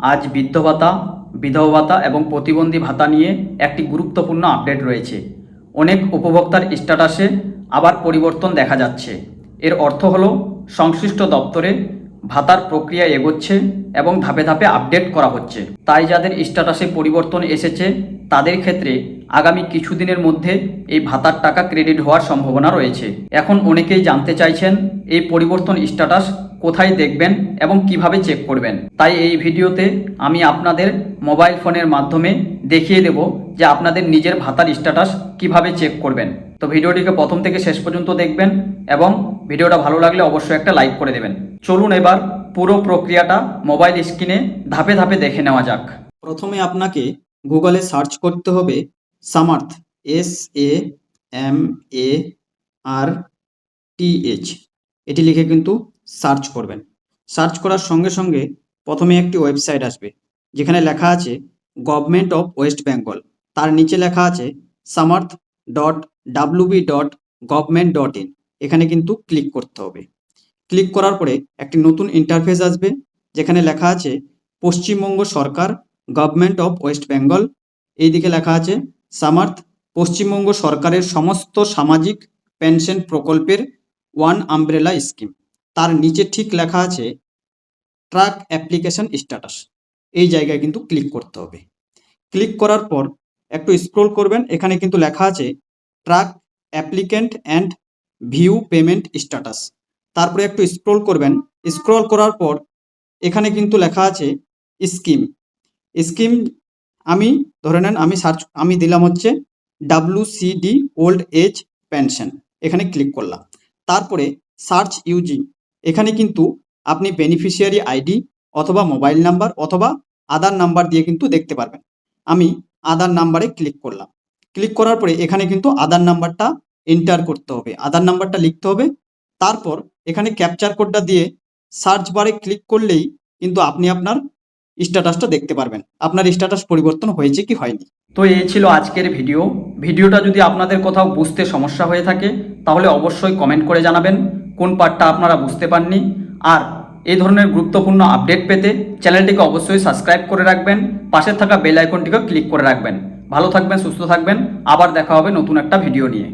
আজ বৃদ্ধ ভাতা, বিধবা ভাতা এবং প্রতিবন্ধী ভাতা নিয়ে একটি গুরুত্বপূর্ণ আপডেট রয়েছে। অনেক উপভোক্তার স্ট্যাটাসে আবার পরিবর্তন দেখা যাচ্ছে। এর অর্থ হলো সংশ্লিষ্ট দপ্তরে ভাতার প্রক্রিয়া এগোচ্ছে এবং ধাপে ধাপে আপডেট করা হচ্ছে। তাই যাদের স্ট্যাটাসে পরিবর্তন এসেছে তাদের ক্ষেত্রে আগামী কিছুদিনের মধ্যে এই ভাতার টাকা ক্রেডিট হওয়ার সম্ভাবনা রয়েছে। এখন অনেকেই জানতে চাইছেন এই পরিবর্তন স্ট্যাটাস কোথায় দেখবেন এবং কিভাবে চেক করবেন। তাই এই ভিডিওতে আমি আপনাদের মোবাইল ফোনের মাধ্যমে দেখিয়ে দেব যে আপনাদের নিজের ভাতার স্ট্যাটাস কিভাবে চেক করবেন। তো ভিডিওটিকে প্রথম থেকে শেষ পর্যন্ত দেখবেন এবং ভিডিওটা ভালো লাগলে অবশ্যই একটা লাইক করে দেবেন। চলুন এবার পুরো প্রক্রিয়াটা মোবাইল স্ক্রিনে ধাপে ধাপে দেখে নেওয়া যাক। প্রথমে আপনাকে গুগলে সার্চ করতে হবে সামার্থ, SAMARTH, এটি লিখে কিন্তু সার্চ করবেন। সার্চ করার সঙ্গে সঙ্গে প্রথমে একটি ওয়েবসাইট আসবে যেখানে লেখা আছে গভর্নমেন্ট অফ ওয়েস্ট বেঙ্গল। তার নিচে লেখা আছে samarth.wb.government.in। এখানে কিন্তু ক্লিক করতে হবে। ক্লিক করার পরে একটি নতুন ইন্টারফেস আসবে যেখানে লেখা আছে পশ্চিমবঙ্গ সরকার, গভর্নমেন্ট অফ ওয়েস্ট বেঙ্গল। এইদিকে লেখা আছে সামার্থ, পশ্চিমবঙ্গ সরকারের সমস্ত সামাজিক পেনশন প্রকল্পের ওয়ান আমব্রেলা স্কিম। তার নিচে ঠিক লেখা আছে ট্র্যাক অ্যাপ্লিকেশন স্ট্যাটাস। এই জায়গায় কিন্তু ক্লিক করতে হবে। ক্লিক করার পর একটু স্ক্রল করবেন, এখানে কিন্তু লেখা আছে track applicant and view payment status. তারপরে একটু স্ক্রল করবেন। স্ক্রল করার পর এখানে কিন্তু লেখা আছে স্কিম। আমি ধরে নেন আমি দিলাম হচ্ছে WCD ওল্ড এজ পেনশন। এখানে ক্লিক করলাম। তারপরে সার্চ ইউজিং, এখানে কিন্তু আপনি বেনিফিশিয়ারি আইডি অথবা মোবাইল নাম্বার অথবা আধার নাম্বার দিয়ে কিন্তু দেখতে পারবেন। আমি আধার নাম্বারে ক্লিক করলাম। ক্লিক করার পরে এখানে কিন্তু আধার নাম্বারটা এন্টার করতে হবে, আধার নাম্বারটা লিখতে হবে। তারপর এখানে ক্যাপচার কোডটা দিয়ে সার্চ বারে ক্লিক করলেই কিন্তু আপনি আপনার স্ট্যাটাসটা দেখতে পারবেন, আপনার স্ট্যাটাস পরিবর্তন হয়েছে কি হয়নি। তো এই ছিল আজকের ভিডিওটা যদি আপনাদের কোথাও বুঝতে সমস্যা হয়ে থাকে তাহলে অবশ্যই কমেন্ট করে জানাবেন কোন পার্টটা আপনারা বুঝতে পাননি। আর এই ধরনের গুরুত্বপূর্ণ আপডেট পেতে চ্যানেলটিকে অবশ্যই সাবস্ক্রাইব করে রাখবেন, পাশে থাকা বেল আইকনটিকে ক্লিক করে রাখবেন। ভালো থাকবেন, সুস্থ থাকবেন, আবার দেখা হবে নতুন একটা ভিডিও নিয়ে।